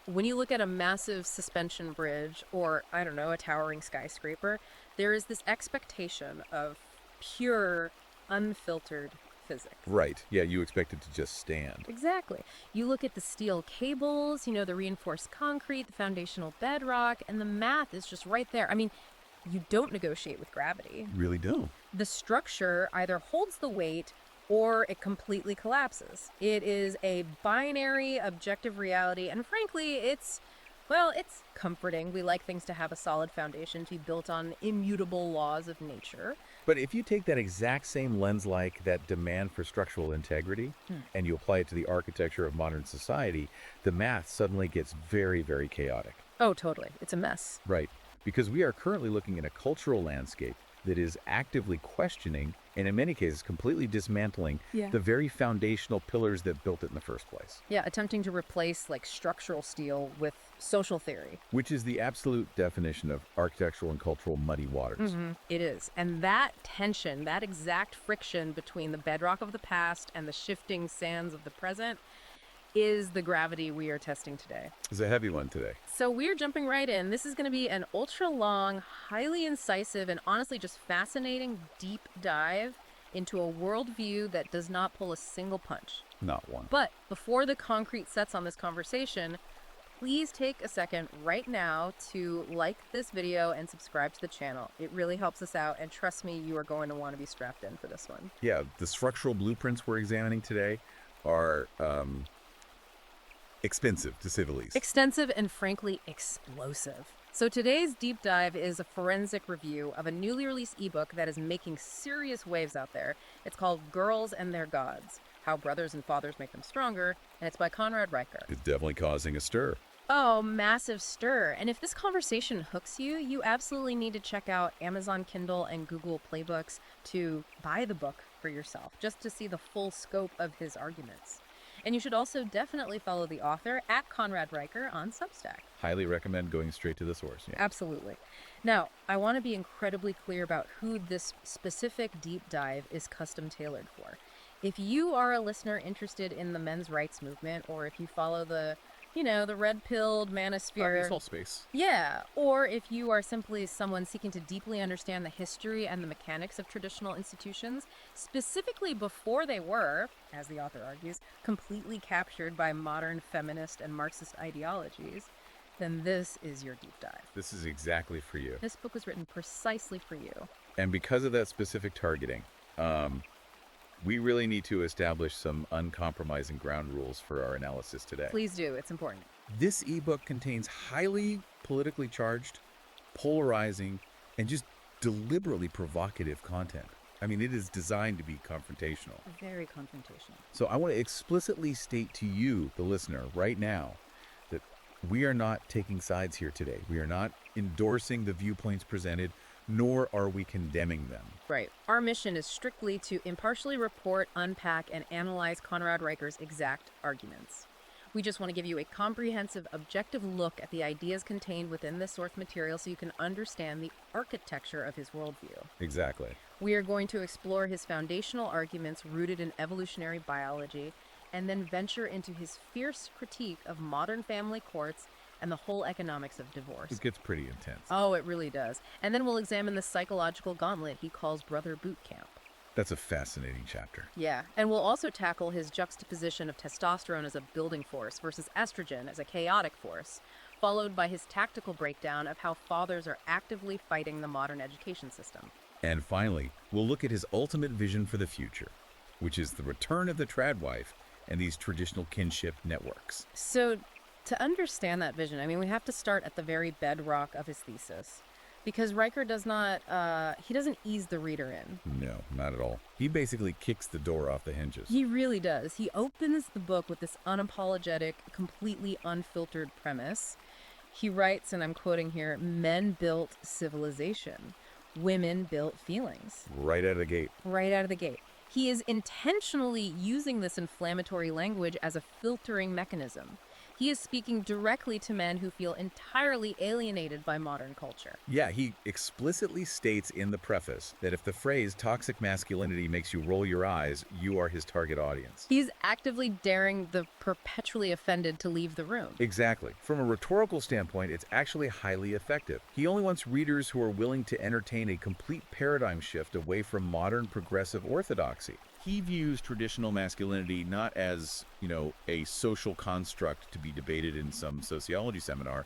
When you look at a massive suspension bridge or, I don't know, a towering skyscraper, there is this expectation of pure, unfiltered physics. Right. Yeah, you expect it to just stand. Exactly. You look at the steel cables, the reinforced concrete, the foundational bedrock, and the math is just right there. I mean, you don't negotiate with gravity. Really don't. The structure either holds the weight or it completely collapses. It is a binary, objective reality, and frankly, it's comforting. We like things to have a solid foundation, to be built on immutable laws of nature. But if you take that exact same lens, like that demand for structural integrity, and you apply it to the architecture of modern society, the math suddenly gets very, very chaotic. Oh, totally. It's a mess. Right. Because we are currently looking at a cultural landscape that is actively questioning and in many cases completely dismantling the very foundational pillars that built it in the first place. Yeah, attempting to replace structural steel with social theory. Which is the absolute definition of architectural and cultural muddy waters. It is. And that tension, that exact friction between the bedrock of the past and the shifting sands of the present is the gravity we are testing today. It's a heavy one today. So we're jumping right in. This is going to be an ultra-long, highly incisive, and honestly just fascinating deep dive into a worldview that does not pull a single punch. Not one. But before the concrete sets on this conversation, please take a second right now to like this video and subscribe to the channel. It really helps us out, and trust me, you are going to want to be strapped in for this one. Yeah, the structural blueprints we're examining today are expensive, to say the least. Extensive and frankly explosive. So today's deep dive is a forensic review of a newly released ebook that is making serious waves out there. It's called Girls and Their Gods: How Brothers and Fathers Make Them Stronger, and it's by Conrad Reicher. It's definitely causing a stir. Oh, massive stir. And if this conversation hooks you, you absolutely need to check out Amazon Kindle and Google Playbooks to buy the book for yourself, just to see the full scope of his arguments. And you should also definitely follow the author at Conrad Reicher on Substack. Highly recommend going straight to the source. Yeah. Absolutely. Now, I want to be incredibly clear about who this specific deep dive is custom tailored for. If you are a listener interested in the men's rights movement, or if you follow the red-pilled manosphere. This whole space. Yeah, or if you are simply someone seeking to deeply understand the history and the mechanics of traditional institutions, specifically before they were, as the author argues, completely captured by modern feminist and Marxist ideologies, then this is your deep dive. This is exactly for you. This book was written precisely for you. And because of that specific targeting, we really need to establish some uncompromising ground rules for our analysis today. Please do. It's important. This ebook contains highly politically charged, polarizing, and just deliberately provocative content. I mean, it is designed to be confrontational. Very confrontational. So I want to explicitly state to you, the listener, right now, that we are not taking sides here today. We are not endorsing the viewpoints presented, nor are we condemning them. Right. Our mission is strictly to impartially report, unpack, and analyze Conrad Reicher's exact arguments. We just want to give you a comprehensive, objective look at the ideas contained within this source material so you can understand the architecture of his worldview. Exactly. We are going to explore his foundational arguments rooted in evolutionary biology, and then venture into his fierce critique of modern family courts and the whole economics of divorce. It gets pretty intense. Oh, it really does. And then we'll examine the psychological gauntlet he calls brother boot camp. That's a fascinating chapter. Yeah, and we'll also tackle his juxtaposition of testosterone as a building force versus estrogen as a chaotic force, followed by his tactical breakdown of how fathers are actively fighting the modern education system. And finally, we'll look at his ultimate vision for the future, which is the return of the trad wife and these traditional kinship networks. So, to understand that vision, we have to start at the very bedrock of his thesis. Because Reicher doesn't ease the reader in. No, not at all. He basically kicks the door off the hinges. He really does. He opens the book with this unapologetic, completely unfiltered premise. He writes, and I'm quoting here, "Men built civilization. Women built feelings." Right out of the gate. Right out of the gate. He is intentionally using this inflammatory language as a filtering mechanism. He is speaking directly to men who feel entirely alienated by modern culture. Yeah, he explicitly states in the preface that if the phrase toxic masculinity makes you roll your eyes, you are his target audience. He's actively daring the perpetually offended to leave the room. Exactly. From a rhetorical standpoint, it's actually highly effective. He only wants readers who are willing to entertain a complete paradigm shift away from modern progressive orthodoxy. He views traditional masculinity not as, a social construct to be debated in some sociology seminar,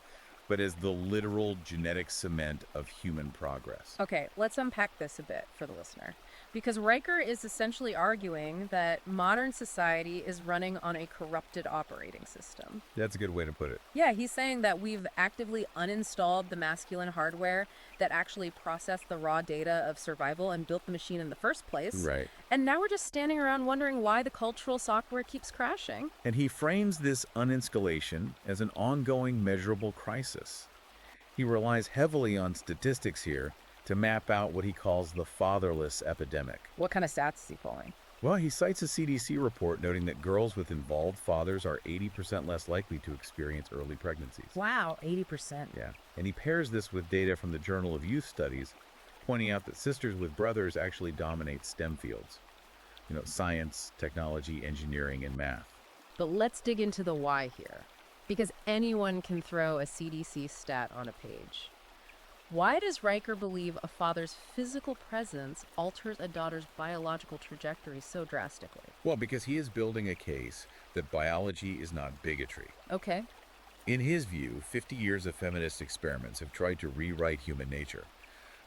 but as the literal genetic cement of human progress. Okay, let's unpack this a bit for the listener. Because Riker is essentially arguing that modern society is running on a corrupted operating system. That's a good way to put it. Yeah, he's saying that we've actively uninstalled the masculine hardware that actually processed the raw data of survival and built the machine in the first place. Right. And now we're just standing around wondering why the cultural software keeps crashing. And he frames this uninstallation as an ongoing measurable crisis. He relies heavily on statistics here to map out what he calls the fatherless epidemic. What kind of stats is he pulling? Well, he cites a CDC report noting that girls with involved fathers are 80% less likely to experience early pregnancies. Wow, 80%. Yeah. And he pairs this with data from the Journal of Youth Studies, pointing out that sisters with brothers actually dominate STEM fields. Science, technology, engineering, and math. But let's dig into the why here. Because anyone can throw a CDC stat on a page. Why does Riker believe a father's physical presence alters a daughter's biological trajectory so drastically? Well, because he is building a case that biology is not bigotry. Okay. In his view, 50 years of feminist experiments have tried to rewrite human nature,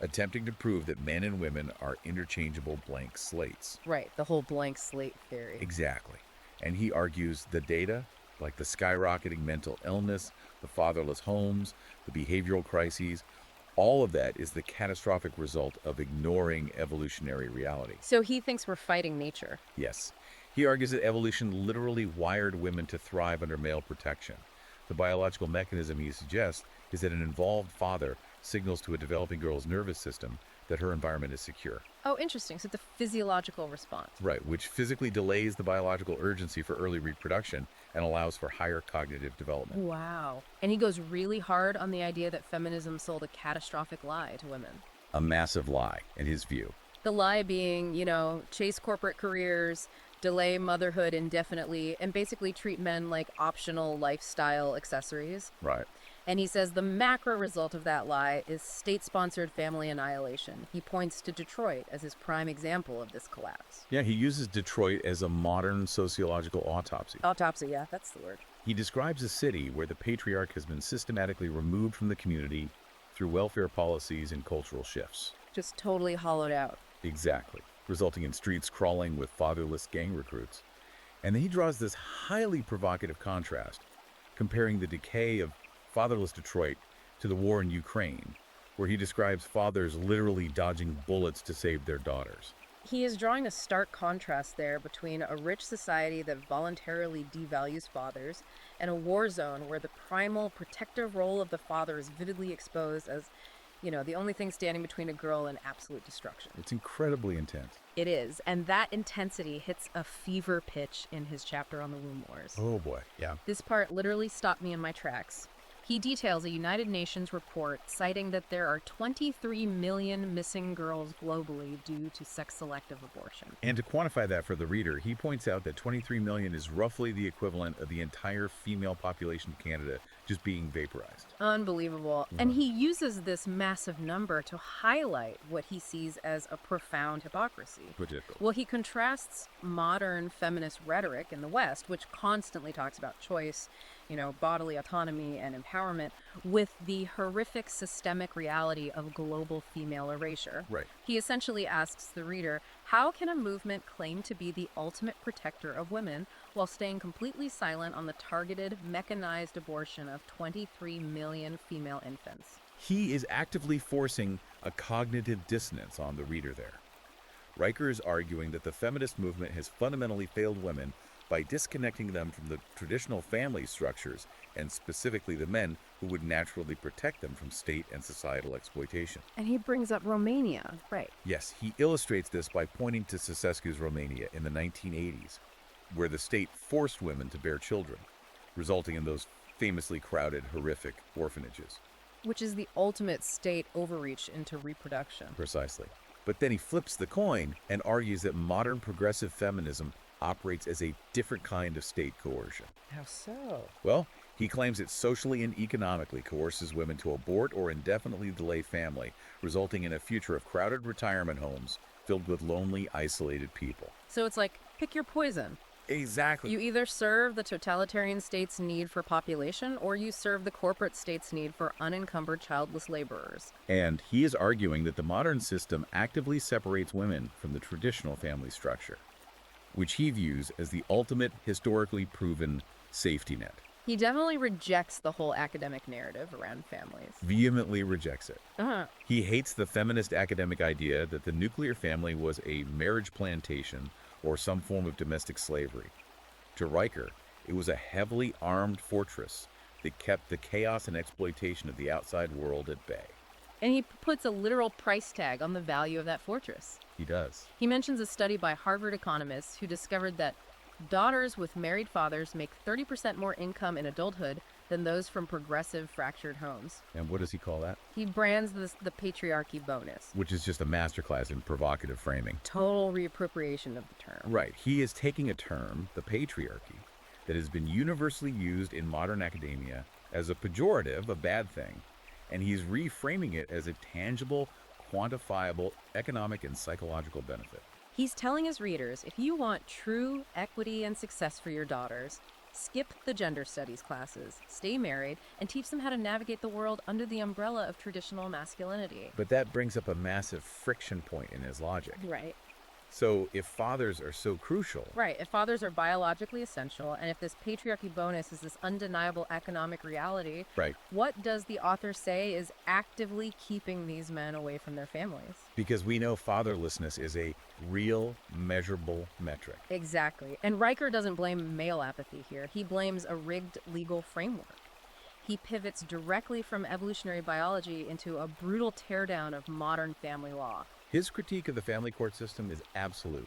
attempting to prove that men and women are interchangeable blank slates. Right, the whole blank slate theory. Exactly. And he argues the data, like the skyrocketing mental illness, the fatherless homes, the behavioral crises, all of that is the catastrophic result of ignoring evolutionary reality. So he thinks we're fighting nature. Yes. He argues that evolution literally wired women to thrive under male protection. The biological mechanism he suggests is that an involved father signals to a developing girl's nervous system that her environment is secure. Oh, interesting. So the physiological response. Right, which physically delays the biological urgency for early reproduction and allows for higher cognitive development. Wow. And he goes really hard on the idea that feminism sold a catastrophic lie to women. A massive lie, in his view. The lie being, chase corporate careers, delay motherhood indefinitely, and basically treat men like optional lifestyle accessories. Right. And he says the macro result of that lie is state-sponsored family annihilation. He points to Detroit as his prime example of this collapse. Yeah, he uses Detroit as a modern sociological autopsy. Autopsy, yeah, that's the word. He describes a city where the patriarch has been systematically removed from the community through welfare policies and cultural shifts. Just totally hollowed out. Exactly, resulting in streets crawling with fatherless gang recruits. And then he draws this highly provocative contrast, comparing the decay of fatherless Detroit to the war in Ukraine, where he describes fathers literally dodging bullets to save their daughters. He is drawing a stark contrast there between a rich society that voluntarily devalues fathers and a war zone where the primal protective role of the father is vividly exposed as, the only thing standing between a girl and absolute destruction. It's incredibly intense. It is, and that intensity hits a fever pitch in his chapter on the womb wars. Oh boy, yeah. This part literally stopped me in my tracks. He details a United Nations report citing that there are 23 million missing girls globally due to sex-selective abortion. And to quantify that for the reader, he points out that 23 million is roughly the equivalent of the entire female population of Canada just being vaporized. Unbelievable. And he uses this massive number to highlight what he sees as a profound hypocrisy. Well, he contrasts modern feminist rhetoric in the West, which constantly talks about choice, bodily autonomy and empowerment, with the horrific systemic reality of global female erasure. Right. He essentially asks the reader, how can a movement claim to be the ultimate protector of women while staying completely silent on the targeted, mechanized abortion of 23 million female infants? He is actively forcing a cognitive dissonance on the reader there. Riker is arguing that the feminist movement has fundamentally failed women by disconnecting them from the traditional family structures and specifically the men who would naturally protect them from state and societal exploitation. And he brings up Romania, right? Yes, he illustrates this by pointing to Ceausescu's Romania in the 1980s, where the state forced women to bear children, resulting in those famously crowded, horrific orphanages. Which is the ultimate state overreach into reproduction. Precisely. But then he flips the coin and argues that modern progressive feminism operates as a different kind of state coercion. How so? Well, he claims it socially and economically coerces women to abort or indefinitely delay family, resulting in a future of crowded retirement homes filled with lonely, isolated people. So it's like, pick your poison. Exactly. You either serve the totalitarian state's need for population, or you serve the corporate state's need for unencumbered childless laborers. And he is arguing that the modern system actively separates women from the traditional family structure, which he views as the ultimate historically proven safety net. He definitely rejects the whole academic narrative around families. Vehemently rejects it. Uh-huh. He hates the feminist academic idea that the nuclear family was a marriage plantation or some form of domestic slavery. To Riker, it was a heavily armed fortress that kept the chaos and exploitation of the outside world at bay. And he puts a literal price tag on the value of that fortress. He does. He mentions a study by Harvard economists who discovered that daughters with married fathers make 30% more income in adulthood than those from progressive fractured homes. And what does he call that? He brands this the patriarchy bonus. Which is just a masterclass in provocative framing. Total reappropriation of the term. Right. He is taking a term, the patriarchy, that has been universally used in modern academia as a pejorative, a bad thing, and he's reframing it as a tangible, quantifiable economic and psychological benefit. He's telling his readers, if you want true equity and success for your daughters, skip the gender studies classes, stay married, and teach them how to navigate the world under the umbrella of traditional masculinity. But that brings up a massive friction point in his logic. Right. So if fathers are so crucial, Right. If fathers are biologically essential, and if this patriarchy bonus is this undeniable economic reality, right, what does the author say is actively keeping these men away from their families? because we know fatherlessness is a real, measurable metric. Exactly. And Riker doesn't blame male apathy here. He blames a rigged legal framework. He pivots directly from evolutionary biology into a brutal teardown of modern family law. His critique of the family court system is absolute.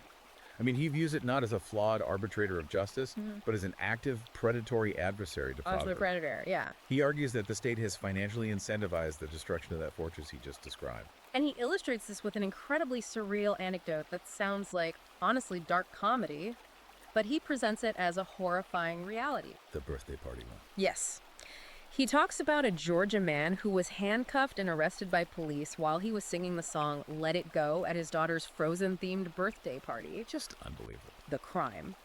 I mean, he views it not as a flawed arbitrator of justice, but as an active, predatory adversary to Ultimate fatherhood. predator, yeah. He argues that the state has financially incentivized the destruction of that fortress he just described. And he illustrates this with an incredibly surreal anecdote that sounds like, honestly, dark comedy, but he presents it as a horrifying reality. The birthday party one. Yes. He talks about a Georgia man who was handcuffed and arrested by police while he was singing the song Let It Go at his daughter's Frozen-themed birthday party. Just unbelievable. The crime.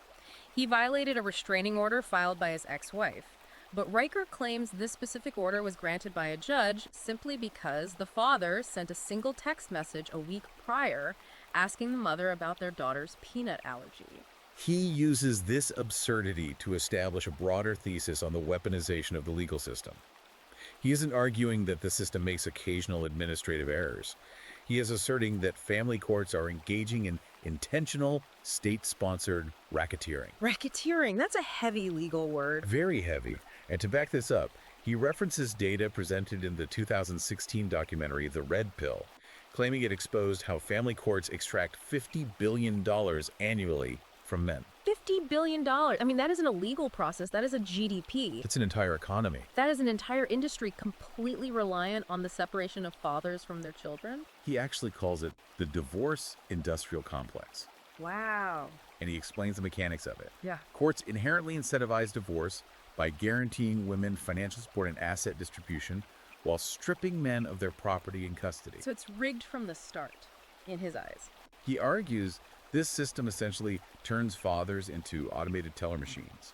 He violated a restraining order filed by his ex-wife. But Riker claims this specific order was granted by a judge simply because the father sent a single text message a week prior asking the mother about their daughter's peanut allergy. He uses this absurdity to establish a broader thesis on the weaponization of the legal system. He isn't arguing that the system makes occasional administrative errors. He is asserting that family courts are engaging in intentional, state-sponsored racketeering. Racketeering, that's a heavy legal word. Very heavy. And to back this up, he references data presented in the 2016 documentary The Red Pill, claiming it exposed how family courts extract $50 billion annually from men. $50 billion. I mean, that isn't a legal process. That is a GDP. It's an entire economy. That is an entire industry completely reliant on the separation of fathers from their children. He actually calls it the divorce industrial complex. Wow. And he explains the mechanics of it. Yeah. Courts inherently incentivize divorce by guaranteeing women financial support and asset distribution while stripping men of their property and custody. So it's rigged from the start, in his eyes. He argues this system essentially turns fathers into automated teller machines.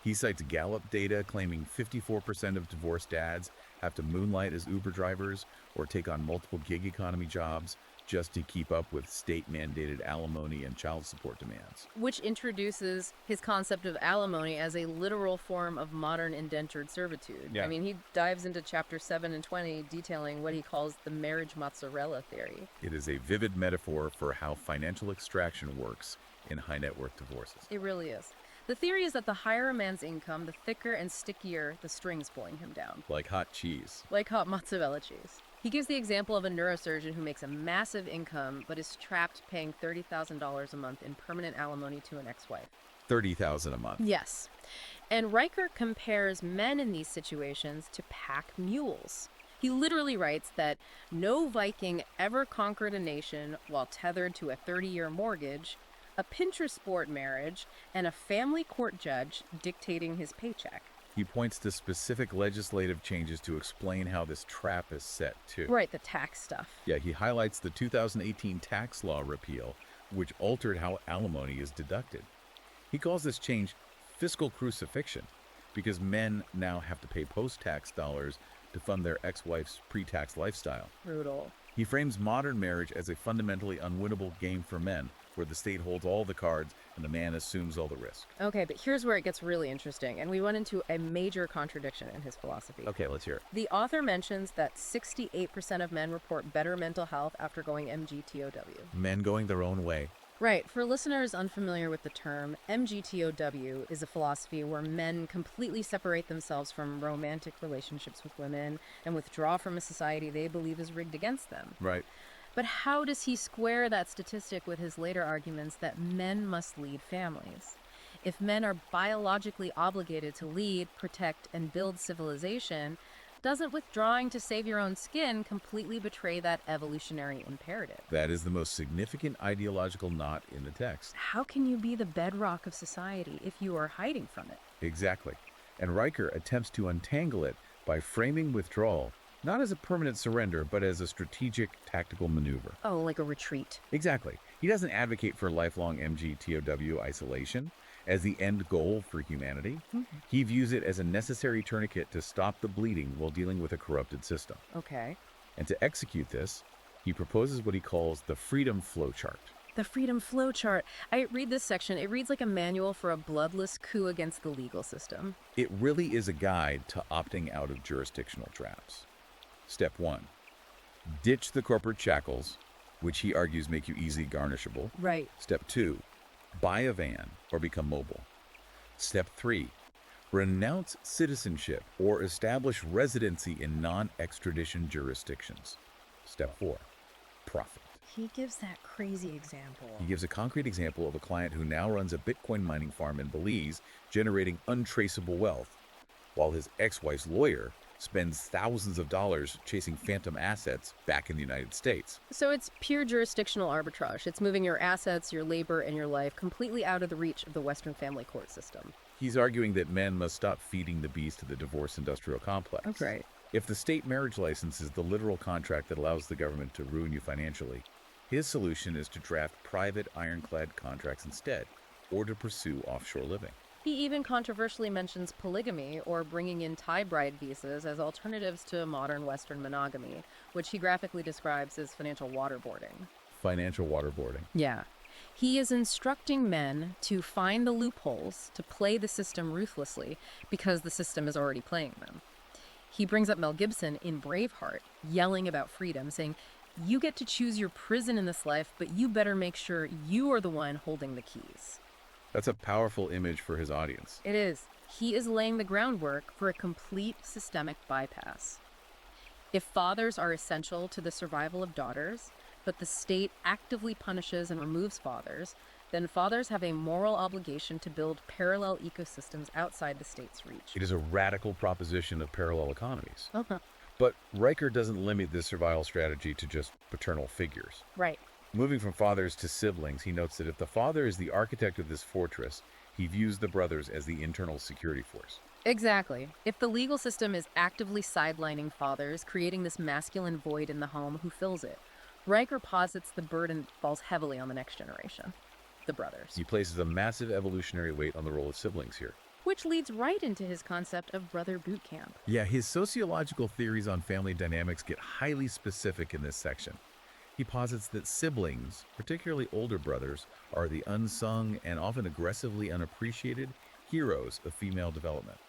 He cites Gallup data claiming 54% of divorced dads have to moonlight as Uber drivers or take on multiple gig economy jobs just to keep up with state-mandated alimony and child support demands. Which introduces his concept of alimony as a literal form of modern indentured servitude. Yeah. I mean, he dives into chapter 7 and 20 detailing what he calls the marriage mozzarella theory. It is a vivid metaphor for how financial extraction works in high net worth divorces. It really is. The theory is that the higher a man's income, the thicker and stickier the strings pulling him down. Like hot cheese. Like hot mozzarella cheese. He gives the example of a neurosurgeon who makes a massive income but is trapped paying $30,000 a month in permanent alimony to an ex-wife. $30,000 a month. Yes. And Riker compares men in these situations to pack mules. He literally writes that no Viking ever conquered a nation while tethered to a 30-year mortgage, a Pinterest board marriage, and a family court judge dictating his paycheck. He points to specific legislative changes to explain how this trap is set, too. Right, the tax stuff. Yeah, he highlights the 2018 tax law repeal, which altered how alimony is deducted. He calls this change fiscal crucifixion because men now have to pay post-tax dollars to fund their ex-wife's pre-tax lifestyle. Brutal. He frames modern marriage as a fundamentally unwinnable game for men, where the state holds all the cards and the man assumes all the risk. Okay, but here's where it gets really interesting, and we went into a major contradiction in his philosophy. Okay, let's hear it. The author mentions that 68% of men report better mental health after going MGTOW. Men going their own way. Right. For listeners unfamiliar with the term, MGTOW is a philosophy where men completely separate themselves from romantic relationships with women and withdraw from a society they believe is rigged against them. Right. But how does he square that statistic with his later arguments that men must lead families? If men are biologically obligated to lead, protect, and build civilization, doesn't withdrawing to save your own skin completely betray that evolutionary imperative? That is the most significant ideological knot in the text. How can you be the bedrock of society if you are hiding from it? Exactly. And Riker attempts to untangle it by framing withdrawal not as a permanent surrender, but as a strategic tactical maneuver. Oh, like a retreat. Exactly. He doesn't advocate for lifelong MGTOW isolation as the end goal for humanity. He views it as a necessary tourniquet to stop the bleeding while dealing with a corrupted system. Okay. And to execute this, he proposes what he calls the freedom flowchart. The freedom flowchart. I read this section. It reads like a manual for a bloodless coup against the legal system. It really is a guide to opting out of jurisdictional traps. Step 1. Ditch the corporate shackles, which he argues make you easily garnishable. Right. Step 2. Buy a van or become mobile. Step 3. Renounce citizenship or establish residency in non-extradition jurisdictions. Step 4. Profit. He gives that crazy example. He gives a concrete example of a client who now runs a Bitcoin mining farm in Belize, generating untraceable wealth, while his ex-wife's lawyer spends thousands of dollars chasing phantom assets back in the United States. So it's pure jurisdictional arbitrage. It's moving your assets, your labor, and your life completely out of the reach of the Western family court system. He's arguing that men must stop feeding the beast to the divorce industrial complex. That's right. If the state marriage license is the literal contract that allows the government to ruin you financially, his solution is to draft private ironclad contracts instead, or to pursue offshore living. He even controversially mentions polygamy or bringing in Thai bride visas as alternatives to modern Western monogamy, which he graphically describes as financial waterboarding. Financial waterboarding. Yeah. He is instructing men to find the loopholes to play the system ruthlessly because the system is already playing them. He brings up Mel Gibson in Braveheart, yelling about freedom, saying, "You get to choose your prison in this life, but you better make sure you are the one holding the keys." That's a powerful image for his audience. It is. He is laying the groundwork for a complete systemic bypass. If fathers are essential to the survival of daughters, but the state actively punishes and removes fathers, then fathers have a moral obligation to build parallel ecosystems outside the state's reach. It is a radical proposition of parallel economies. Uh-huh. But Riker doesn't limit this survival strategy to just paternal figures. Right. Moving from fathers to siblings, he notes that if the father is the architect of this fortress, he views the brothers as the internal security force. Exactly. If the legal system is actively sidelining fathers, creating this masculine void in the home, who fills it? Riker posits the burden falls heavily on the next generation, the brothers. He places a massive evolutionary weight on the role of siblings here. Which leads right into his concept of brother boot camp. Yeah, his sociological theories on family dynamics get highly specific in this section. He posits that siblings, particularly older brothers, are the unsung and often aggressively unappreciated heroes of female development.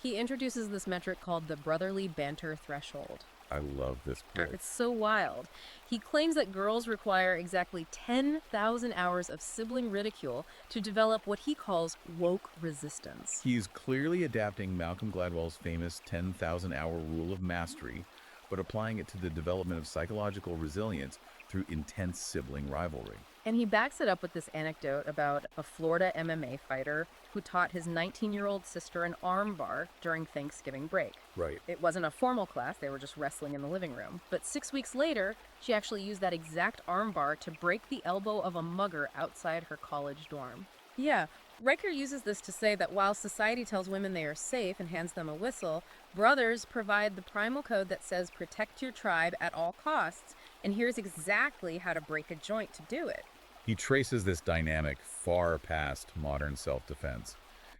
He introduces this metric called the brotherly banter threshold. I love this part. It's so wild. He claims that girls require exactly 10,000 hours of sibling ridicule to develop what he calls woke resistance. He's clearly adapting Malcolm Gladwell's famous 10,000-hour rule of mastery, but applying it to the development of psychological resilience through intense sibling rivalry. And he backs it up with this anecdote about a Florida MMA fighter who taught his 19-year-old sister an armbar during Thanksgiving break. Right. It wasn't a formal class, they were just wrestling in the living room. But 6 weeks later, she actually used that exact armbar to break the elbow of a mugger outside her college dorm. Yeah, Riker uses this to say that while society tells women they are safe and hands them a whistle, brothers provide the primal code that says protect your tribe at all costs, and here's exactly how to break a joint to do it. He traces this dynamic far past modern self-defense,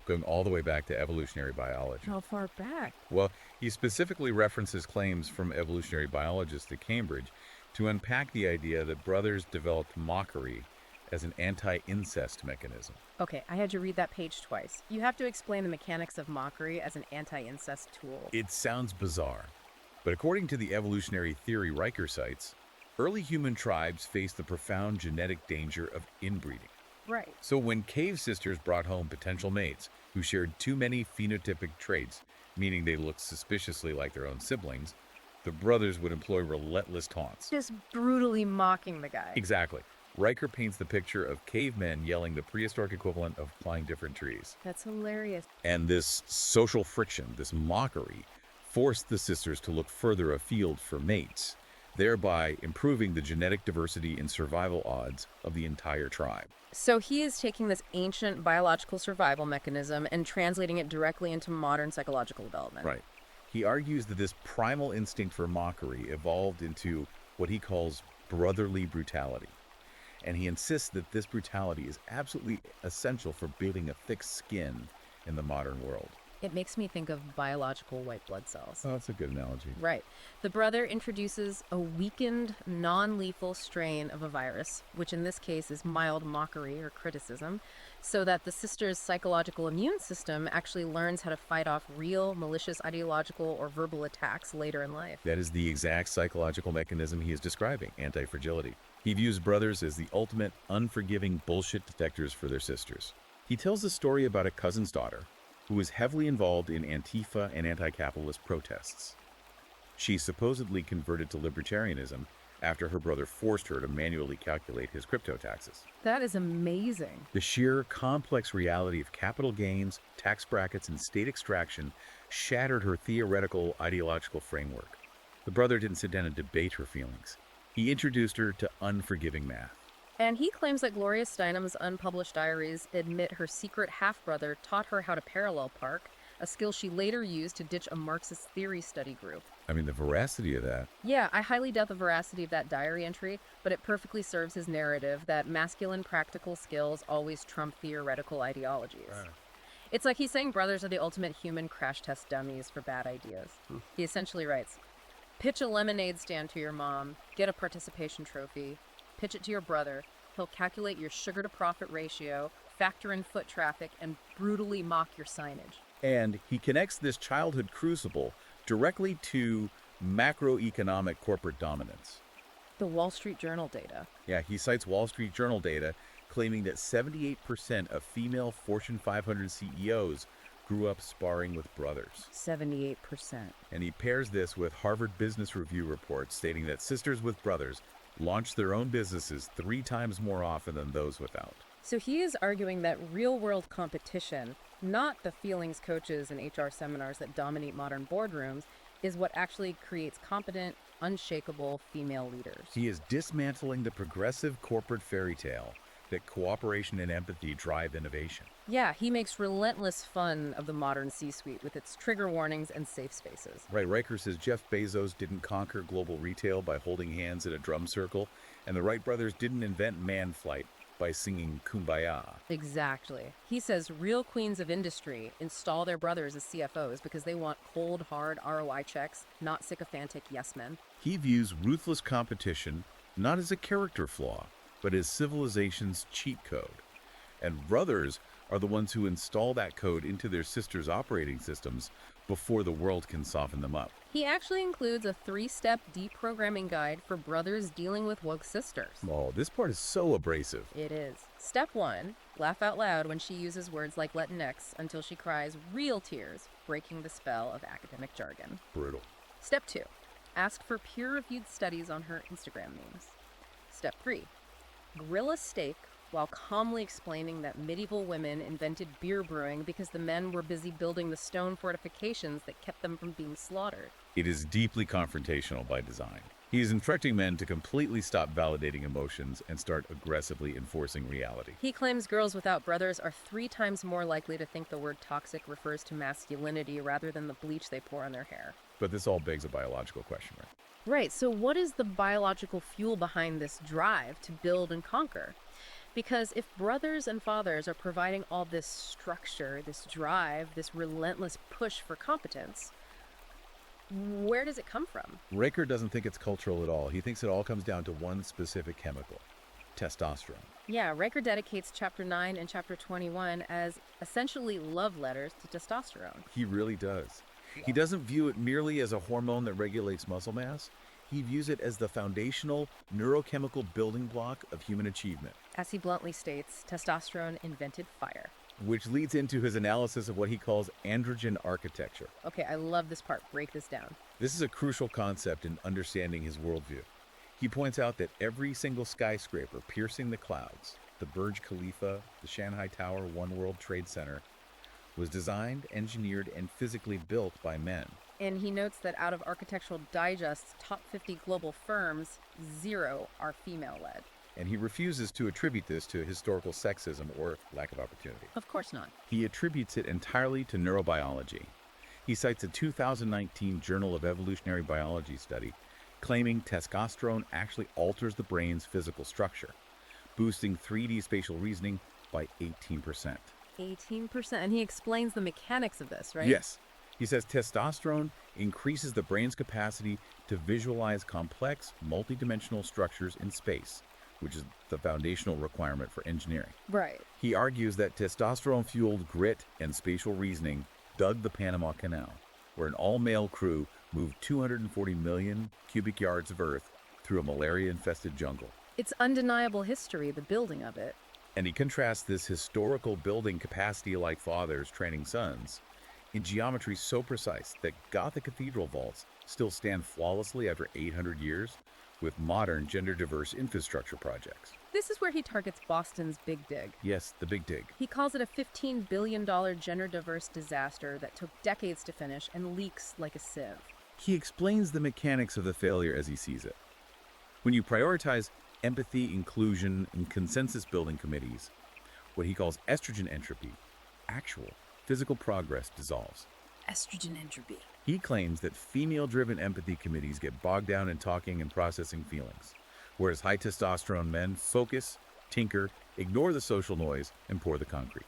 going all the way back to evolutionary biology. How far back? Well, he specifically references claims from evolutionary biologists at Cambridge to unpack the idea that brothers developed mockery as an anti-incest mechanism. Okay, I had you read that page twice. You have to explain the mechanics of mockery as an anti-incest tool. It sounds bizarre, but according to the evolutionary theory Riker cites, early human tribes faced the profound genetic danger of inbreeding. Right. So when cave sisters brought home potential mates who shared too many phenotypic traits, meaning they looked suspiciously like their own siblings, the brothers would employ relentless taunts. Just brutally mocking the guy. Exactly. Riker paints the picture of cavemen yelling the prehistoric equivalent of climbing different trees. That's hilarious. And this social friction, this mockery, forced the sisters to look further afield for mates, thereby improving the genetic diversity and survival odds of the entire tribe. So he is taking this ancient biological survival mechanism and translating it directly into modern psychological development. Right. He argues that this primal instinct for mockery evolved into what he calls brotherly brutality. And he insists that this brutality is absolutely essential for building a thick skin in the modern world. It makes me think of biological white blood cells. Oh, that's a good analogy. Right. The brother introduces a weakened, non-lethal strain of a virus, which in this case is mild mockery or criticism, so that the sister's psychological immune system actually learns how to fight off real, malicious ideological or verbal attacks later in life. That is the exact psychological mechanism he is describing, anti-fragility. He views brothers as the ultimate unforgiving bullshit detectors for their sisters. He tells a story about a cousin's daughter who was heavily involved in Antifa and anti-capitalist protests. She supposedly converted to libertarianism after her brother forced her to manually calculate his crypto taxes. That is amazing. The sheer complex reality of capital gains, tax brackets, and state extraction shattered her theoretical ideological framework. The brother didn't sit down and debate her feelings. He introduced her to unforgiving math. And he claims that Gloria Steinem's unpublished diaries admit her secret half-brother taught her how to parallel park, a skill she later used to ditch a Marxist theory study group. I mean, the veracity of that. Yeah, I highly doubt the veracity of that diary entry, but it perfectly serves his narrative that masculine practical skills always trump theoretical ideologies. Right. It's like he's saying brothers are the ultimate human crash test dummies for bad ideas. He essentially writes, pitch a lemonade stand to your mom, get a participation trophy, pitch it to your brother, he'll calculate your sugar-to-profit ratio, factor in foot traffic, and brutally mock your signage. And he connects this childhood crucible directly to macroeconomic corporate dominance. The Wall Street Journal data. Yeah, he cites Wall Street Journal data claiming that 78% of female Fortune 500 CEOs grew up sparring with brothers. 78%. And he pairs this with Harvard Business Review reports stating that sisters with brothers launch their own businesses 3 times more often than those without. So he is arguing that real-world competition, not the feelings coaches and HR seminars that dominate modern boardrooms, is what actually creates competent, unshakable female leaders. He is dismantling the progressive corporate fairy tale that cooperation and empathy drive innovation. Yeah, he makes relentless fun of the modern C-suite with its trigger warnings and safe spaces. Right, Riker says Jeff Bezos didn't conquer global retail by holding hands in a drum circle, and the Wright brothers didn't invent man flight by singing Kumbaya. Exactly. He says real queens of industry install their brothers as CFOs because they want cold, hard ROI checks, not sycophantic yes men. He views ruthless competition not as a character flaw, but as civilization's cheat code. And brothers are the ones who install that code into their sisters' operating systems before the world can soften them up. He actually includes a 3-step deprogramming guide for brothers dealing with woke sisters. Oh, this part is so abrasive. It is. Step 1, laugh out loud when she uses words like Latinx until she cries real tears, breaking the spell of academic jargon. Brutal. Step 2, ask for peer-reviewed studies on her Instagram memes. Step 3. Grill a steak while calmly explaining that medieval women invented beer brewing because the men were busy building the stone fortifications that kept them from being slaughtered. It is deeply confrontational by design. He is instructing men to completely stop validating emotions and start aggressively enforcing reality. He claims girls without brothers are 3 times more likely to think the word toxic refers to masculinity rather than the bleach they pour on their hair. But this all begs a biological question, right? Right, so what is the biological fuel behind this drive to build and conquer? Because if brothers and fathers are providing all this structure, this drive, this relentless push for competence, where does it come from? Raker doesn't think it's cultural at all. He thinks it all comes down to one specific chemical, testosterone. Yeah, Riker dedicates chapter 9 and chapter 21 as essentially love letters to testosterone. He really does. He doesn't view it merely as a hormone that regulates muscle mass. He views it as the foundational neurochemical building block of human achievement, As he bluntly states, testosterone invented fire. which leads into his analysis of what he calls androgen architecture. Okay, I love this part. Break this down. This is a crucial concept in understanding his worldview. He points out that every single skyscraper piercing the clouds, the Burj Khalifa, the Shanghai Tower, One World Trade Center, was designed, engineered, and physically built by men. And he notes that out of Architectural Digest's top 50 global firms, 0 are female-led. And he refuses to attribute this to historical sexism or lack of opportunity. Of course not. He attributes it entirely to neurobiology. He cites a 2019 Journal of Evolutionary Biology study claiming testosterone actually alters the brain's physical structure, boosting 3D spatial reasoning by 18%. 18%. And he explains the mechanics of this, right? Yes. He says testosterone increases the brain's capacity to visualize complex, multidimensional structures in space, which is the foundational requirement for engineering. Right. He argues that testosterone-fueled grit and spatial reasoning dug the Panama Canal, where an all-male crew moved 240 million cubic yards of earth through a malaria-infested jungle. It's undeniable history, the building of it. And he contrasts this historical building capacity like fathers training sons in geometry so precise that Gothic cathedral vaults still stand flawlessly after 800 years with modern gender-diverse infrastructure projects. This is where he targets Boston's Big Dig. Yes, the Big Dig. He calls it a $15 billion gender-diverse disaster that took decades to finish and leaks like a sieve. He explains the mechanics of the failure as he sees it. When you prioritize empathy, inclusion, and consensus-building committees, what he calls estrogen entropy, actual physical progress dissolves. Estrogen entropy. He claims that female-driven empathy committees get bogged down in talking and processing feelings, whereas high testosterone men focus, tinker, ignore the social noise, and pour the concrete.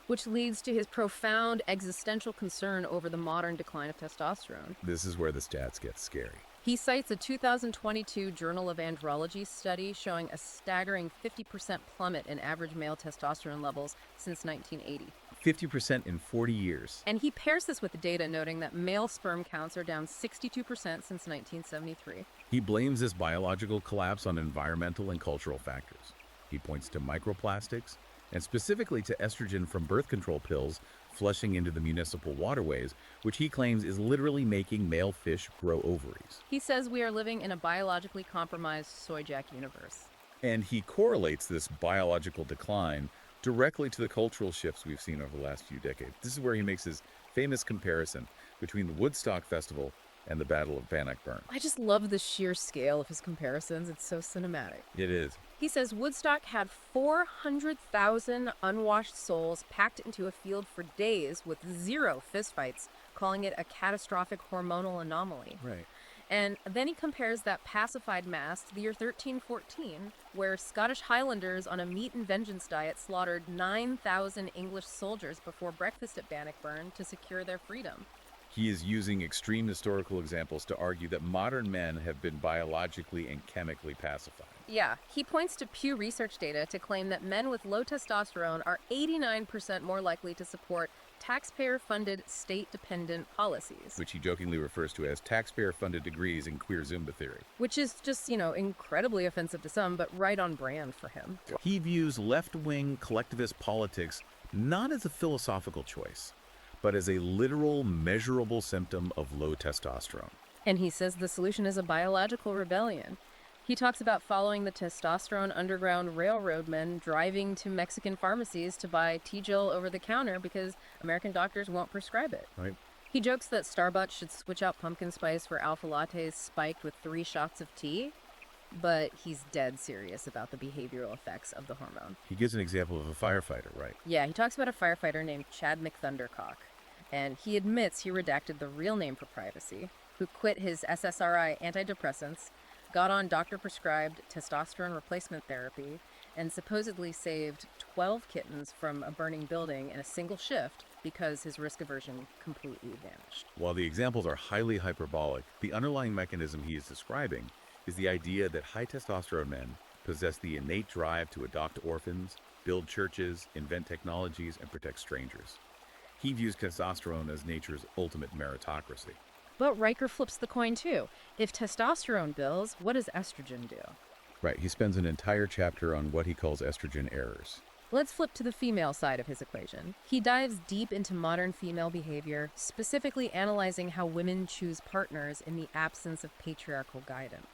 Which leads to his profound existential concern over the modern decline of testosterone. This is where the stats get scary. He cites a 2022 Journal of Andrology study showing a staggering 50% plummet in average male testosterone levels since 1980. 50% in 40 years. And he pairs this with the data noting that male sperm counts are down 62% since 1973. He blames this biological collapse on environmental and cultural factors. He points to microplastics, and specifically to estrogen from birth control pills flushing into the municipal waterways, which he claims is literally making male fish grow ovaries. He says we are living in a biologically compromised soy jack universe. And he correlates this biological decline directly to the cultural shifts we've seen over the last few decades. This is where he makes his famous comparison between the Woodstock Festival and the Battle of Bannockburn. I just love the sheer scale of his comparisons. It's so cinematic. It is. He says Woodstock had 400,000 unwashed souls packed into a field for days with 0 fistfights, calling it a catastrophic hormonal anomaly. Right. And then he compares that pacified mass to the year 1314, where Scottish Highlanders on a meat and vengeance diet slaughtered 9,000 English soldiers before breakfast at Bannockburn to secure their freedom. He is using extreme historical examples to argue that modern men have been biologically and chemically pacified. Yeah, he points to Pew Research data to claim that men with low testosterone are 89% more likely to support taxpayer-funded, state-dependent policies. Which he jokingly refers to as taxpayer-funded degrees in queer Zumba theory. Which is just, incredibly offensive to some, but right on brand for him. He views left-wing collectivist politics not as a philosophical choice, but as a literal, measurable symptom of low testosterone. And he says the solution is a biological rebellion. He talks about following the testosterone underground railroadmen driving to Mexican pharmacies to buy T-Gel over the counter because American doctors won't prescribe it. Right? He jokes that Starbucks should switch out pumpkin spice for alpha lattes spiked with 3 shots of tea, but he's dead serious about the behavioral effects of the hormone. He gives an example of a firefighter, right? Yeah, he talks about a firefighter named Chad McThundercock, and he admits he redacted the real name for privacy, who quit his SSRI antidepressants, got on doctor-prescribed testosterone replacement therapy, and supposedly saved 12 kittens from a burning building in a single shift because his risk aversion completely vanished. While the examples are highly hyperbolic, the underlying mechanism he is describing is the idea that high testosterone men possess the innate drive to adopt orphans, build churches, invent technologies, and protect strangers. He views testosterone as nature's ultimate meritocracy. But Riker flips the coin too. If testosterone builds, what does estrogen do? Right, he spends an entire chapter on what he calls estrogen errors. Let's flip to the female side of his equation. He dives deep into modern female behavior, specifically analyzing how women choose partners in the absence of patriarchal guidance.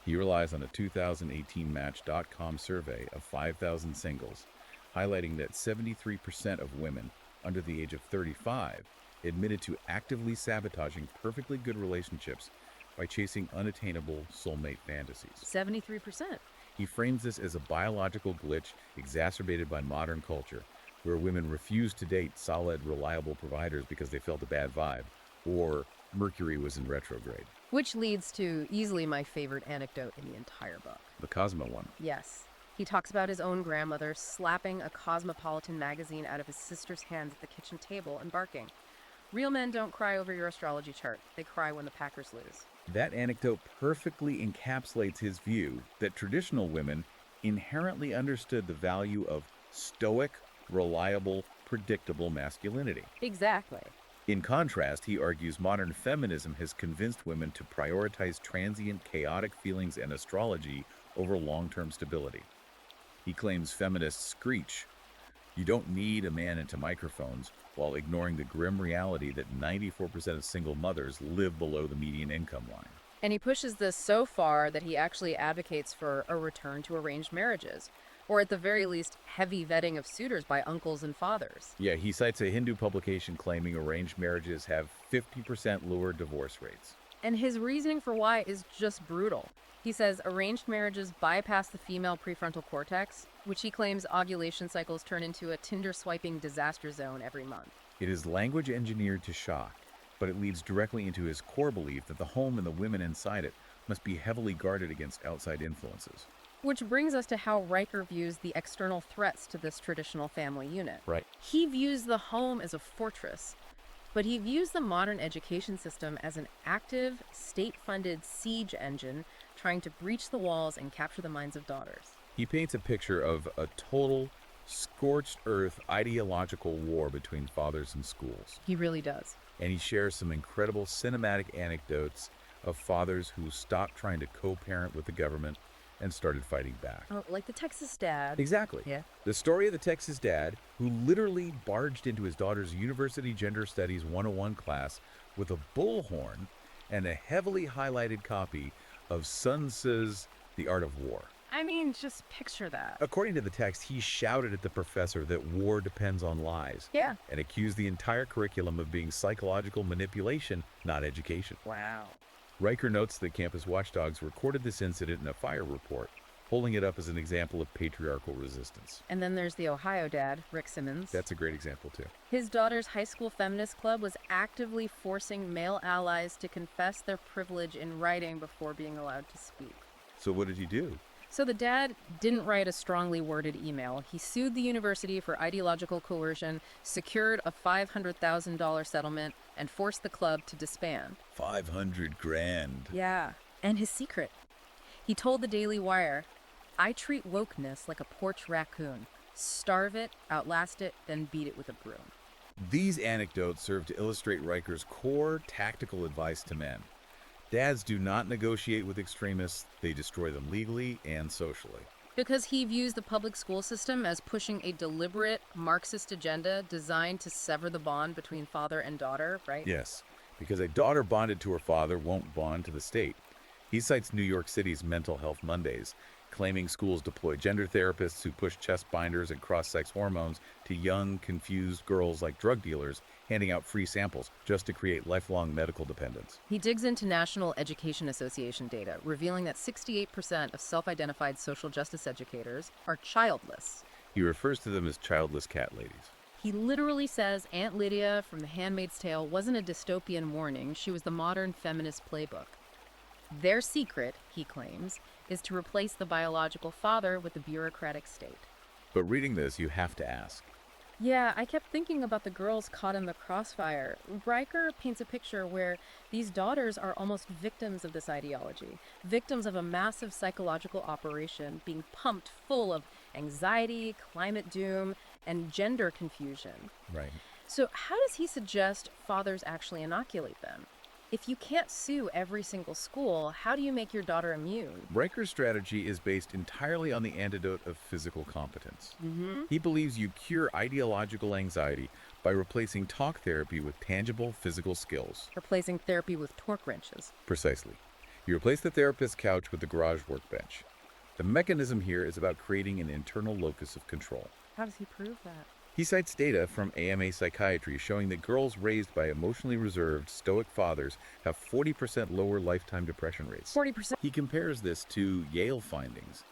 He relies on a 2018 Match.com survey of 5,000 singles, highlighting that 73% of women under the age of 35 admitted to actively sabotaging perfectly good relationships by chasing unattainable soulmate fantasies. 73%. He frames this as a biological glitch exacerbated by modern culture, where women refuse to date solid, reliable providers because they felt a bad vibe, or Mercury was in retrograde. Which leads to easily my favorite anecdote in the entire book. The Cosmo one. Yes. He talks about his own grandmother slapping a Cosmopolitan magazine out of his sister's hands at the kitchen table and barking, "Real men don't cry over your astrology chart. They cry when the Packers lose." That anecdote perfectly encapsulates his view that traditional women inherently understood the value of stoic, reliable, predictable masculinity. Exactly. In contrast, he argues modern feminism has convinced women to prioritize transient, chaotic feelings and astrology over long-term stability. He claims feminists screech, "You don't need a man into microphones," while ignoring the grim reality that 94% of single mothers live below the median income line. And he pushes this so far that he actually advocates for a return to arranged marriages, or at the very least, heavy vetting of suitors by uncles and fathers. Yeah, he cites a Hindu publication claiming arranged marriages have 50% lower divorce rates. And his reasoning for why is just brutal. He says arranged marriages bypass the female prefrontal cortex, which he claims ovulation cycles turn into a Tinder-swiping disaster zone every month. It is language engineered to shock, but it leads directly into his core belief that the home and the women inside it must be heavily guarded against outside influences. Which brings us to how Riker views the external threats to this traditional family unit. Right. He views the home as a fortress, but he views the modern education system as an active, state-funded siege engine trying to breach the walls and capture the minds of daughters. He paints a picture of a total, scorched earth ideological war between fathers and schools. He really does. And he shares some incredible cinematic anecdotes of fathers who stopped trying to co-parent with the government and started fighting back. Oh, like the Texas dad. Exactly. Yeah. The story of the Texas dad who literally barged into his daughter's University Gender Studies 101 class with a bullhorn and a heavily highlighted copy of Sun Tzu's The Art of War. I mean, just picture that. According to the text, he shouted at the professor that war depends on lies. Yeah. And accused the entire curriculum of being psychological manipulation, not education. Wow. Riker notes that campus watchdogs recorded this incident in a fire report, holding it up as an example of patriarchal resistance. And then there's the Ohio dad, Rick Simmons. That's a great example, too. His daughter's high school feminist club was actively forcing male allies to confess their privilege in writing before being allowed to speak. So what did he do? So the dad didn't write a strongly worded email. He sued the university for ideological coercion, secured a $500,000 settlement, and forced the club to disband. 500 grand. Yeah. And his secret. He told the Daily Wire, "I treat wokeness like a porch raccoon. Starve it, outlast it, then beat it with a broom." These anecdotes serve to illustrate Riker's core tactical advice to men. Dads do not negotiate with extremists, they destroy them legally and socially. Because he views the public school system as pushing a deliberate Marxist agenda designed to sever the bond between father and daughter, right? Yes, because a daughter bonded to her father won't bond to the state. He cites New York City's Mental Health Mondays, claiming schools deploy gender therapists who push chest binders and cross-sex hormones to young, confused girls like drug dealers, handing out free samples just to create lifelong medical dependence. He digs into National Education Association data, revealing that 68% of self-identified social justice educators are childless. He refers to them as childless cat ladies. He literally says Aunt Lydia from The Handmaid's Tale wasn't a dystopian warning, she was the modern feminist playbook. Their secret, he claims, is to replace the biological father with the bureaucratic state. But reading this, you have to ask, Yeah, I kept thinking about the girls caught in the crossfire. Riker paints a picture where these daughters are almost victims of this ideology, victims of a massive psychological operation being pumped full of anxiety, climate doom, and gender confusion. right? So, how does he suggest fathers actually inoculate them? If you can't sue every single school, how do you make your daughter immune? Riker's strategy is based entirely on the antidote of physical competence. He believes you cure ideological anxiety by replacing talk therapy with tangible physical skills. Replacing therapy with torque wrenches. Precisely. You replace the therapist's couch with the garage workbench. The mechanism here is about creating an internal locus of control. How does he prove that? He cites data from AMA Psychiatry showing that girls raised by emotionally reserved, stoic fathers have 40% lower lifetime depression rates. 40%. He compares this to Yale findings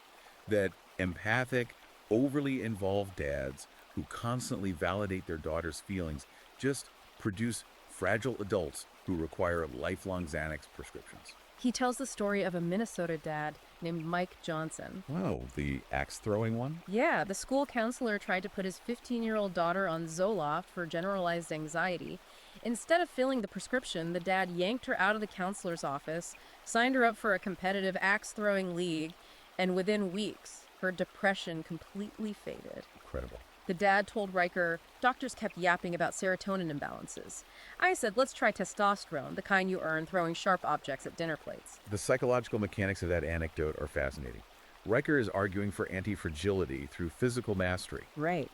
that empathic, overly involved dads who constantly validate their daughter's feelings just produce fragile adults who require lifelong Xanax prescriptions. He tells the story of a Minnesota dad named Mike Johnson. Wow, the axe-throwing one? Yeah, the school counselor tried to put his 15-year-old daughter on Zoloft for generalized anxiety. Instead of filling the prescription, the dad yanked her out of the counselor's office, signed her up for a competitive axe-throwing league, and within weeks, her depression completely faded. Incredible. The dad told Riker, doctors kept yapping about serotonin imbalances. I said, let's try testosterone, the kind you earn throwing sharp objects at dinner plates. The psychological mechanics of that anecdote are fascinating. Riker is arguing for anti-fragility through physical mastery. Right.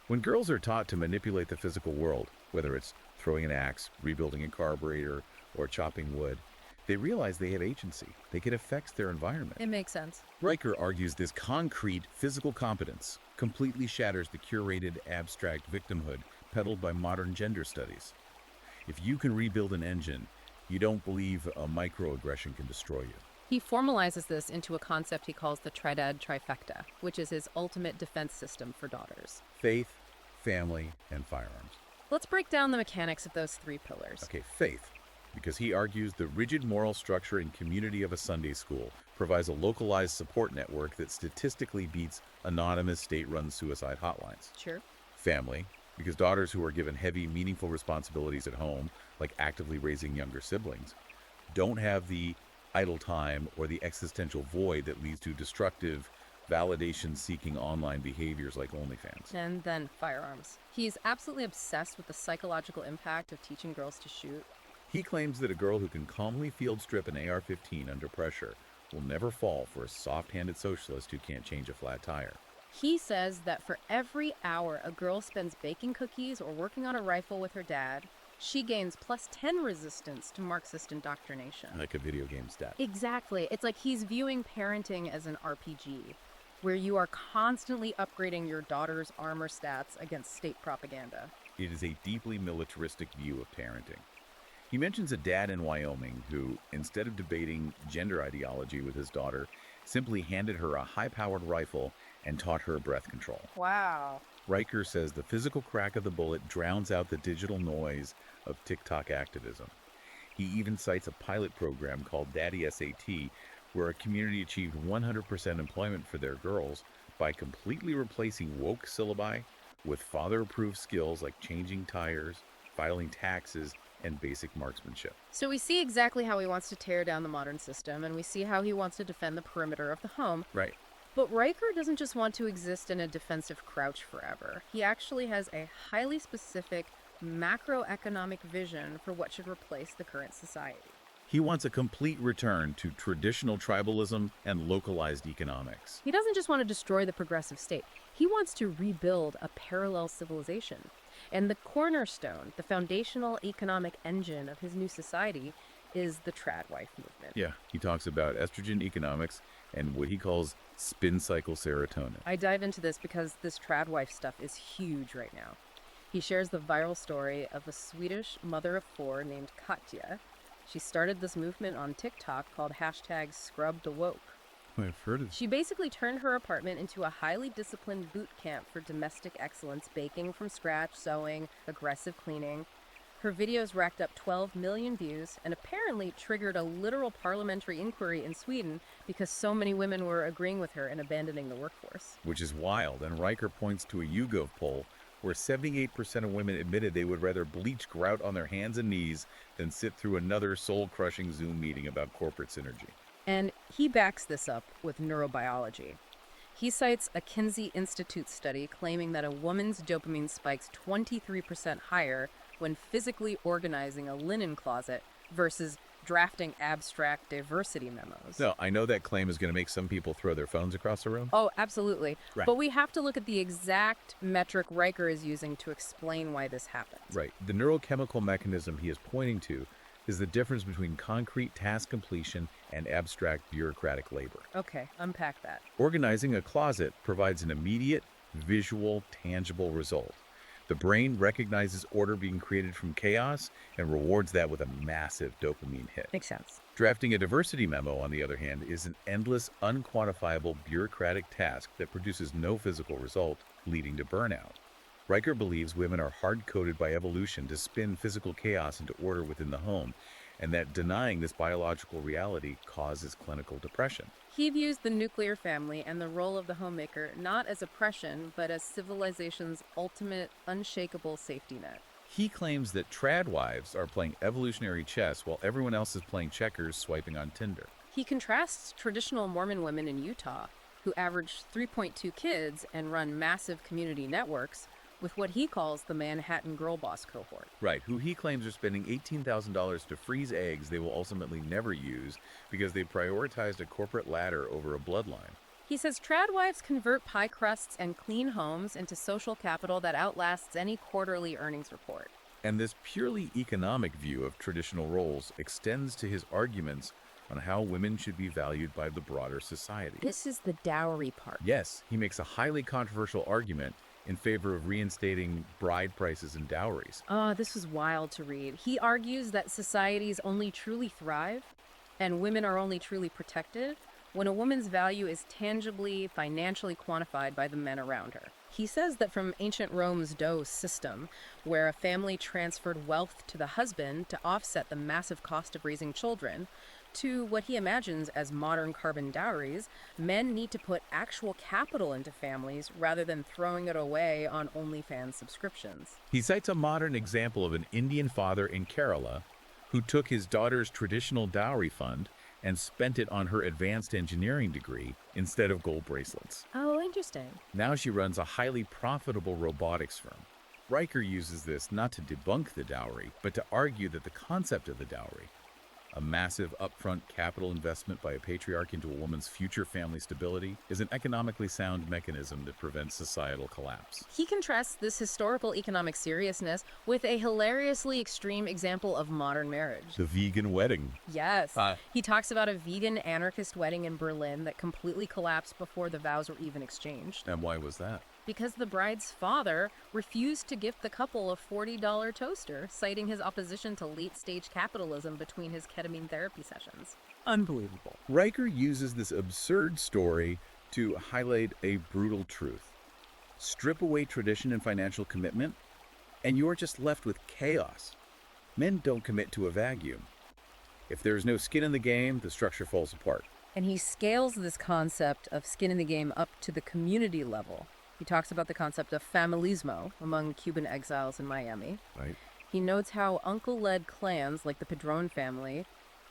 When girls are taught to manipulate the physical world, whether it's throwing an axe, rebuilding a carburetor, or chopping wood, they realize they have agency. They can affect their environment. It makes sense. Riker argues this concrete physical competence completely shatters the curated abstract victimhood peddled by modern gender studies. If you can rebuild an engine, you don't believe a microaggression can destroy you. He formalizes this into a concept he calls the tridad trifecta, which is his ultimate defense system for daughters. Faith, family, and firearms. Let's break down the mechanics of those three pillars. Okay, faith. Because he argues the rigid moral structure and community of a Sunday school provides a localized support network that statistically beats anonymous state-run suicide hotlines. Sure. Family, because daughters who are given heavy, meaningful responsibilities at home, like actively raising younger siblings, don't have the idle time or the existential void that leads to destructive, validation-seeking online behaviors like OnlyFans. And then firearms. He's absolutely obsessed with the psychological impact of teaching girls to shoot. He claims that a girl who can calmly field strip an AR-15 under pressure will never fall for a soft-handed socialist who can't change a flat tire. He says that for every hour a girl spends baking cookies or working on a rifle with her dad, she gains plus 10 resistance to Marxist indoctrination. Like a video game stat. Exactly. It's like he's viewing parenting as an RPG, where you are constantly upgrading your daughter's armor stats against state propaganda. It is a deeply militaristic view of parenting. He mentions a dad in Wyoming who, instead of debating gender ideology with his daughter, simply handed her a high-powered rifle and taught her breath control. Wow. Riker says the physical crack of the bullet drowns out the digital noise of TikTok activism. He even cites a pilot program called Daddy SAT, where a community achieved 100% employment for their girls by completely replacing woke syllabi with father-approved skills like changing tires, filing taxes, and basic marksmanship. So we see exactly how he wants to tear down the modern system, and we see how he wants to defend the perimeter of the home. Right. But Riker doesn't just want to exist in a defensive crouch forever. He actually has a highly specific macroeconomic vision for what should replace the current society. He wants a complete return to traditional tribalism and localized economics. He doesn't just want to destroy the progressive state. He wants to rebuild a parallel civilization. And the cornerstone, the foundational economic engine of his new society, is the trad wife movement. Yeah, he talks about estrogen economics and what he calls spin cycle serotonin. I dive into this because this trad wife stuff is huge right now. He shares the viral story of a Swedish mother of 4 named Katja. She started this movement on TikTok called #ScrubbedAwoke. I've heard of She basically turned her apartment into a highly disciplined boot camp for domestic excellence, baking from scratch, sewing, aggressive cleaning. Her videos racked up 12 million views and apparently triggered a literal parliamentary inquiry in Sweden because so many women were agreeing with her and abandoning the workforce. which is wild. And Riker points to a YouGov poll where 78% of women admitted they would rather bleach grout on their hands and knees than sit through another soul-crushing Zoom meeting about corporate synergy. And he backs this up with neurobiology. He cites a Kinsey Institute study claiming that a woman's dopamine spikes 23% higher when physically organizing a linen closet versus drafting abstract diversity memos. No, I know that claim is going to make some people throw their phones across the room. Oh, absolutely. Right. But we have to look at the exact metric Riker is using to explain why this happens. Right. The neurochemical mechanism he is pointing to is the difference between concrete task completion and abstract bureaucratic labor. Okay, unpack that. Organizing a closet provides an immediate, visual, tangible result. The brain recognizes order being created from chaos and rewards that with a massive dopamine hit. Makes sense. Drafting a diversity memo, on the other hand, is an endless, unquantifiable bureaucratic task that produces no physical result, leading to burnout. Riker believes women are hard-coded by evolution to spin physical chaos into order within the home, and that denying this biological reality causes clinical depression. He views the nuclear family and the role of the homemaker not as oppression, but as civilization's ultimate, unshakable safety net. He claims that trad wives are playing evolutionary chess while everyone else is playing checkers swiping on Tinder. He contrasts traditional Mormon women in Utah, who average 3.2 kids and run massive community networks, with what he calls the Manhattan girl boss cohort. Right, who he claims are spending $18,000 to freeze eggs they will ultimately never use because they prioritized a corporate ladder over a bloodline. He says trad wives convert pie crusts and clean homes into social capital that outlasts any quarterly earnings report. And this purely economic view of traditional roles extends to his arguments on how women should be valued by the broader society. This is the dowry part. Yes, he makes a highly controversial argument in favor of reinstating bride prices and dowries. This was wild to read. He argues that societies only truly thrive and women are only truly protected when a woman's value is tangibly, financially quantified by the men around her. He says that from ancient Rome's dot system, where a family transferred wealth to the husband to offset the massive cost of raising children, to what he imagines as modern carbon dowries, men need to put actual capital into families rather than throwing it away on OnlyFans subscriptions. He cites a modern example of an Indian father in Kerala who took his daughter's traditional dowry fund and spent it on her advanced engineering degree instead of gold bracelets. Oh, interesting. Now she runs a highly profitable robotics firm. Riker uses this not to debunk the dowry, but to argue that the concept of the dowry, a massive upfront capital investment by a patriarch into a woman's future family stability, is an economically sound mechanism that prevents societal collapse. He contrasts this historical economic seriousness with a hilariously extreme example of modern marriage. The vegan wedding. Yes. He talks about a vegan anarchist wedding in Berlin that completely collapsed before the vows were even exchanged. And why was that? Because the bride's father refused to gift the couple a $40 toaster, citing his opposition to late-stage capitalism between his ketamine therapy sessions. Unbelievable. Riker uses this absurd story to highlight a brutal truth. Strip away tradition and financial commitment, and you're just left with chaos. Men don't commit to a vacuum. If there's no skin in the game, the structure falls apart. And he scales this concept of skin in the game up to the community level. He talks about the concept of familismo among Cuban exiles in Miami. Right. He notes how uncle-led clans like the Padron family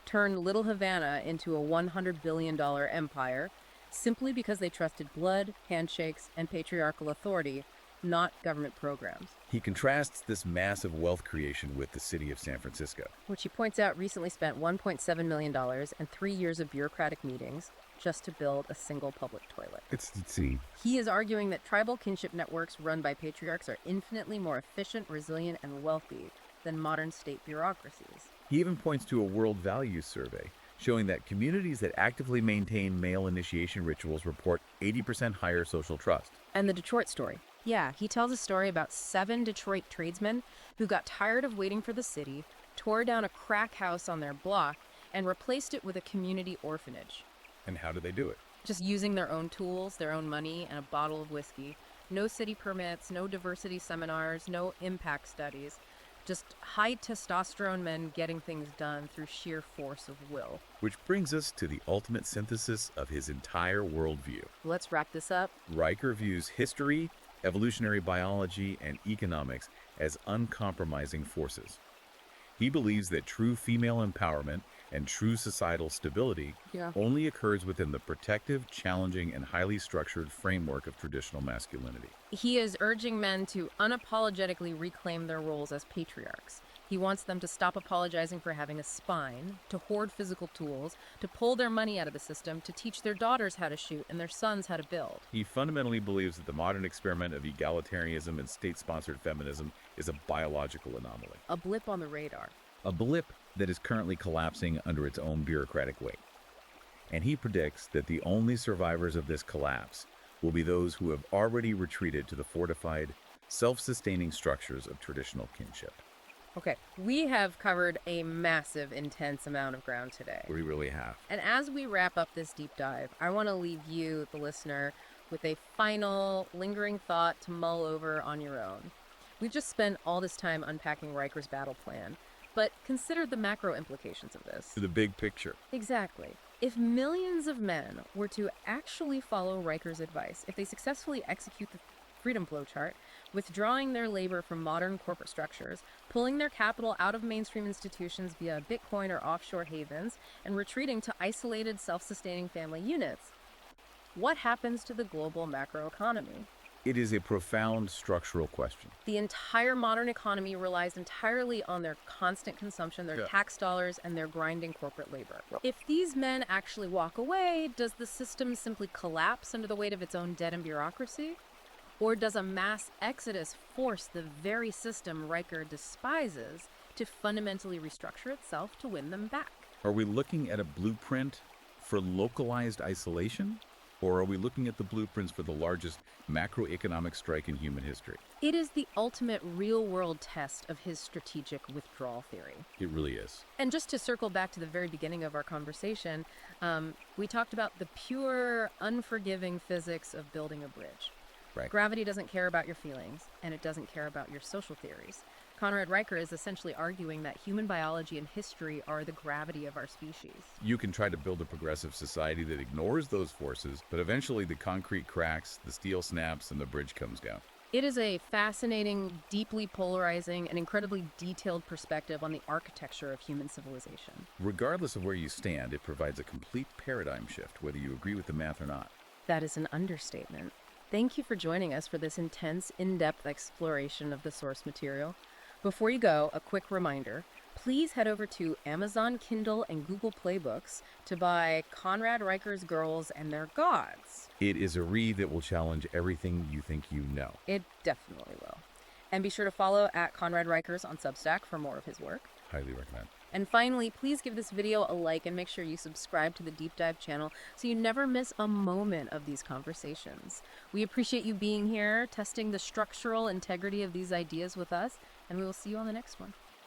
turned Little Havana into a $100 billion empire simply because they trusted blood, handshakes, and patriarchal authority, not government programs. He contrasts this massive wealth creation with the city of San Francisco, Which he points out recently spent $1.7 million and 3 years of bureaucratic meetings just to build a single public toilet. Let's see. He is arguing that tribal kinship networks run by patriarchs are infinitely more efficient, resilient, and wealthy than modern state bureaucracies. He even points to a world values survey showing that communities that actively maintain male initiation rituals report 80% higher social trust. And the Detroit story. Yeah, he tells a story about 7 Detroit tradesmen who got tired of waiting for the city, tore down a crack house on their block, and replaced it with a community orphanage. And how do they do it? Just using their own tools, their own money, and a bottle of whiskey. No city permits, no diversity seminars, no impact studies. Just high testosterone men getting things done through sheer force of will. Which brings us to the ultimate synthesis of his entire worldview. Let's wrap this up. Riker views history, evolutionary biology, and economics as uncompromising forces. He believes that true female empowerment and true societal stability only occurs within the protective, challenging, and highly structured framework of traditional masculinity. He is urging men to unapologetically reclaim their roles as patriarchs. He wants them to stop apologizing for having a spine, to hoard physical tools, to pull their money out of the system, to teach their daughters how to shoot and their sons how to build. He fundamentally believes that the modern experiment of egalitarianism and state-sponsored feminism is a biological anomaly. A blip on the radar. A blip that is currently collapsing under its own bureaucratic weight. And he predicts that the only survivors of this collapse will be those who have already retreated to the fortified, self-sustaining structures of traditional kinship. Okay, we have covered a massive, intense amount of ground today. We really have. And as we wrap up this deep dive, I want to leave you, the listener, with a final, lingering thought to mull over on your own. We've just spent all this time unpacking Riker's battle plan, but consider the macro implications of this. The big picture. Exactly. If millions of men were to actually follow Riker's advice, if they successfully execute the freedom flowchart, withdrawing their labor from modern corporate structures, pulling their capital out of mainstream institutions via Bitcoin or offshore havens, and retreating to isolated, self-sustaining family units, what happens to the global macroeconomy? It is a profound structural question. The entire modern economy relies entirely on their constant consumption, their tax dollars, and their grinding corporate labor. If these men actually walk away, does the system simply collapse under the weight of its own debt and bureaucracy? Or does a mass exodus force the very system Riker despises to fundamentally restructure itself to win them back? Are we looking at a blueprint for localized isolation? Or are we looking at the blueprints for the largest macroeconomic strike in human history? It is the ultimate real-world test of his strategic withdrawal theory. It really is. And just to circle back to the very beginning of our conversation, we talked about the pure, unforgiving physics of building a bridge. Right. Gravity doesn't care about your feelings, and it doesn't care about your social theories. Conrad Riker is essentially arguing that human biology and history are the gravity of our species. You can try to build a progressive society that ignores those forces, but eventually the concrete cracks, the steel snaps, and the bridge comes down. It is a fascinating, deeply polarizing, and incredibly detailed perspective on the architecture of human civilization. Regardless of where you stand, it provides a complete paradigm shift, whether you agree with the math or not. That is an understatement. Thank you for joining us for this intense, in-depth exploration of the source material. Before you go, a quick reminder. Please head over to Amazon Kindle and Google Play Books to buy Conrad Riker's Girls and Their Gods. It is a read that will challenge everything you think you know. It definitely will. And be sure to follow at Conrad Rikers on Substack for more of his work. Highly recommend. And finally, please give this video a like and make sure you subscribe to the Deep Dive channel so you never miss a moment of these conversations. We appreciate you being here, testing the structural integrity of these ideas with us, and we will see you on the next one.